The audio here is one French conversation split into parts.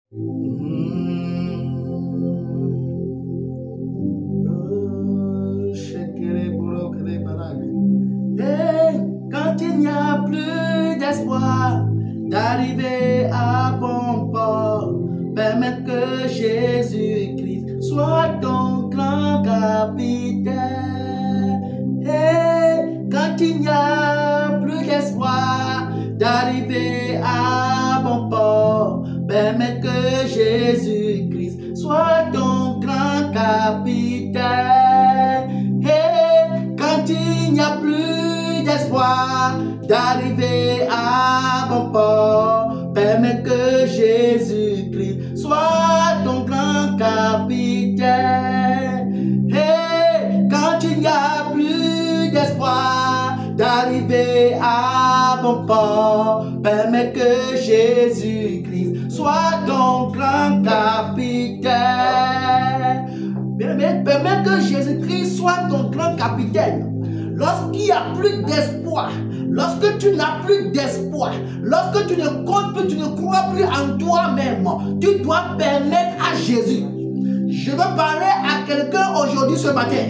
Et quand il n'y a plus d'espoir d'arriver à bon port, permettre que Jésus-Christ soit ton grand capitaine. Et quand il n'y a plus d'espoir d'arriver à bon port, permettre que Jésus-Christ soit ton grand capitaine. Et quand il n'y a plus d'espoir d'arriver à bon port, permettre que Jésus-Christ soit ton grand capitaine. Et quand il n'y a plus d'espoir d'arriver à bon port, permettre que Jésus-Christ soit ton grand capitaine. Bien-aimé, permets que Jésus-Christ soit ton grand capitaine. Lorsqu'il n'y a plus d'espoir, lorsque tu n'as plus d'espoir, lorsque tu ne comptes plus, tu ne crois plus en toi-même, tu dois permettre à Jésus. Je veux parler à quelqu'un aujourd'hui ce matin.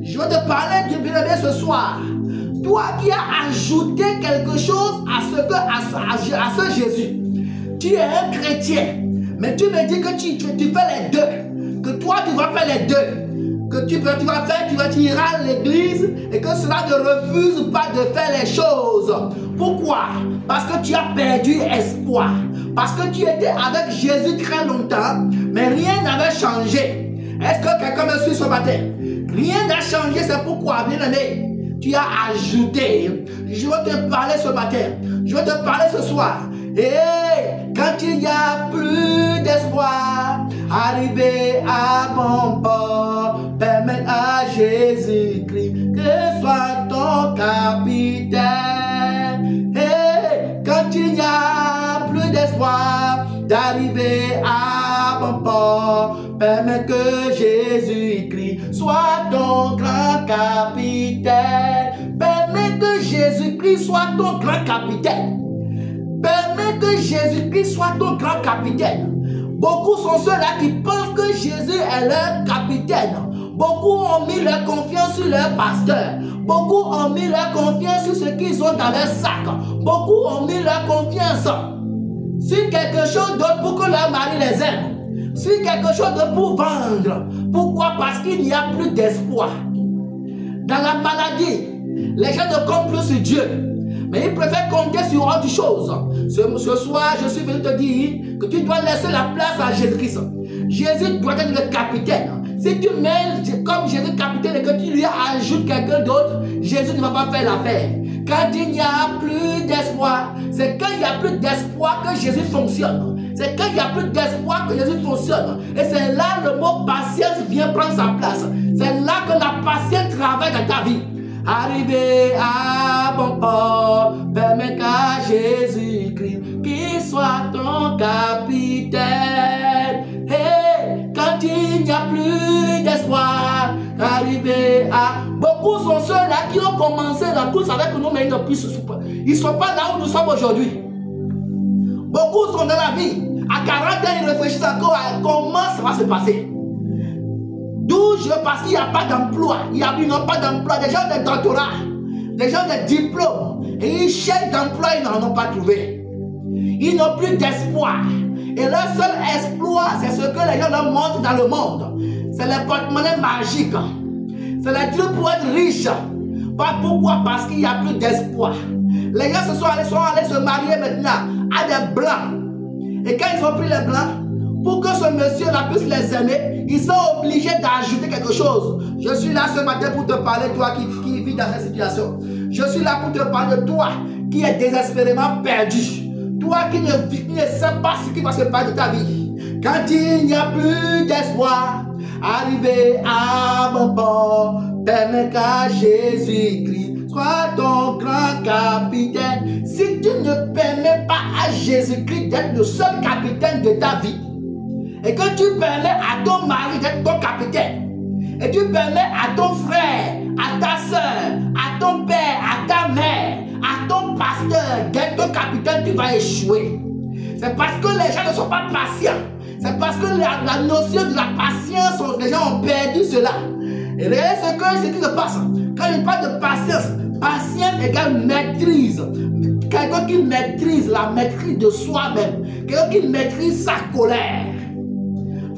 Je veux te parler du bien-aimé ce soir. Toi qui as ajouté quelque chose à ce Jésus. Tu es un chrétien, mais tu me dis que tu fais les deux. Que toi tu vas faire les deux. Que tu iras à l'église et que cela ne refuse pas de faire les choses. Pourquoi? Parce que tu as perdu espoir. Parce que tu étais avec Jésus très longtemps, mais rien n'avait changé. Est-ce que quelqu'un me suit ce matin? Rien n'a changé, c'est pourquoi, bien aimé, tu as ajouté. Je veux te parler ce matin. Je veux te parler ce soir. Et quand il n'y a plus d'espoir, arriver à bon port, permettre à Jésus-Christ que soit ton capitaine. Et quand il n'y a plus d'espoir d'arriver à bon port, permettre que Jésus-Christ soit ton grand capitaine. Permets que Jésus-Christ soit ton grand capitaine. Permets que Jésus-Christ soit ton grand capitaine. Beaucoup sont ceux-là qui pensent que Jésus est leur capitaine. Beaucoup ont mis leur confiance sur leur pasteur. Beaucoup ont mis leur confiance sur ce qu'ils ont dans leur sac. Beaucoup ont mis leur confiance sur quelque chose d'autre pour que leur mari les aime. Sur quelque chose d'autre pour vendre. Pourquoi? Parce qu'il n'y a plus d'espoir. Dans la maladie, les gens ne comptent plus sur Dieu. Mais ils préfèrent compter sur autre chose. Ce soir, je suis venu te dire que tu dois laisser la place à Jésus-Christ. Jésus doit être le capitaine. Si tu mets comme Jésus capitaine et que tu lui ajoutes quelqu'un d'autre, Jésus ne va pas faire l'affaire. Quand il n'y a plus d'espoir, c'est quand il n'y a plus d'espoir que Jésus fonctionne. C'est quand il n'y a plus d'espoir que Jésus fonctionne. Et c'est là le mot patience vient prendre sa place. C'est là que la patience travaille dans ta vie. Arriver à bon port, permet qu'à Jésus-Christ qu'il soit ton capitaine. Et quand il n'y a plus d'espoir, arriver à... Beaucoup sont ceux-là qui ont commencé la course avec nous, mais ils ne sont pas là où nous sommes aujourd'hui. Beaucoup sont dans la vie. À 40 ans, ils réfléchissent encore à comment ça va se passer. D'où je pense qu'il n'y a pas d'emploi. Ils n'ont pas d'emploi. Des gens de doctorat, des gens de diplôme. Et ils cherchent d'emploi, ils n'en ont pas trouvé. Ils n'ont plus d'espoir. Et leur seul espoir, c'est ce que les gens leur montrent dans le monde. C'est les porte-monnaies magiques. C'est les trucs pour être riches. Pas pourquoi? Parce qu'il n'y a plus d'espoir. Les gens sont allés se marier maintenant à des blancs. Et quand ils ont pris les blancs, pour que ce monsieur-là puisse les aimer, ils sont obligés d'ajouter quelque chose. Je suis là ce matin pour te parler, toi qui vis dans cette situation. Je suis là pour te parler de toi qui est désespérément perdu. Toi qui ne sais pas ce qui va se passer de ta vie. Quand il n'y a plus d'espoir, arriver à bon port, permets qu'à Jésus-Christ soit ton grand capitaine. Si tu ne permets pas à Jésus-Christ d'être le seul capitaine de ta vie, et que tu permets à ton mari d'être ton capitaine, et tu permets à ton frère, à ta soeur, à ton père, à ta mère, à ton pasteur d'être ton capitaine, tu vas échouer. C'est parce que les gens ne sont pas patients. que la notion de la patience, les gens ont perdu cela. Et regardez ce qui se passe. Quand il parle de patience, patience égale maîtrise. Quelqu'un qui maîtrise la maîtrise de soi-même. Quelqu'un qui maîtrise sa colère.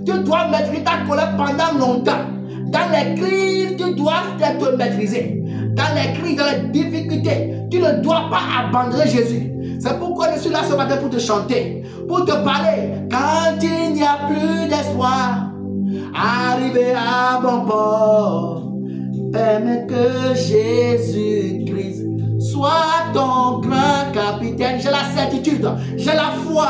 Tu dois maîtriser ta colère pendant longtemps. Dans les crises, tu dois être maîtrisé. Dans les crises, dans les difficultés, tu ne dois pas abandonner Jésus. C'est pourquoi je suis là ce matin pour te chanter, pour te parler. Quand il n'y a plus d'espoir, arriver à bon port, permets que Jésus-Christ soit ton grand capitaine. J'ai la certitude, j'ai la foi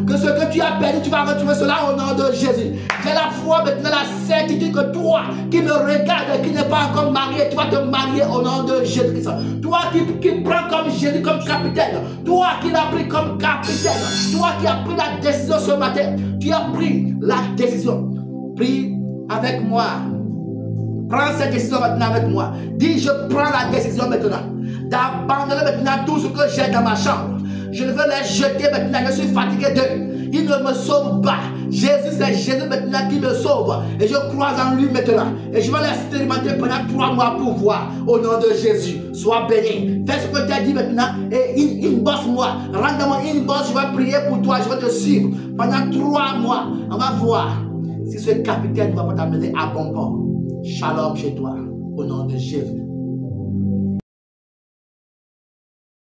que ce que tu as perdu, tu vas retrouver cela au nom de Jésus. J'ai la foi maintenant, la certitude que toi qui me regardes, qui n'es pas encore marié, tu vas te marier au nom de Jésus-Christ. Toi qui prends comme Jésus comme capitaine, toi qui l'as pris comme capitaine, toi qui as pris la décision ce matin, tu as pris la décision. Prie avec moi. Prends cette décision maintenant avec moi. Dis, je prends la décision maintenant d'abandonner maintenant tout ce que j'ai dans ma chambre. Je ne veux les jeter maintenant, je suis fatigué d'eux. Ils ne me sauvent pas. Jésus, c'est Jésus maintenant qui me sauve. Et je crois en lui maintenant. Et je vais l'expérimenter pendant 3 mois pour voir. Au nom de Jésus, sois béni. Fais ce que tu as dit maintenant et inbox-moi. Rends-moi inbox, je vais prier pour toi, je vais te suivre. Pendant 3 mois, on va voir si ce capitaine ne va pas t'amener à bon port. Shalom chez toi, au nom de Jésus.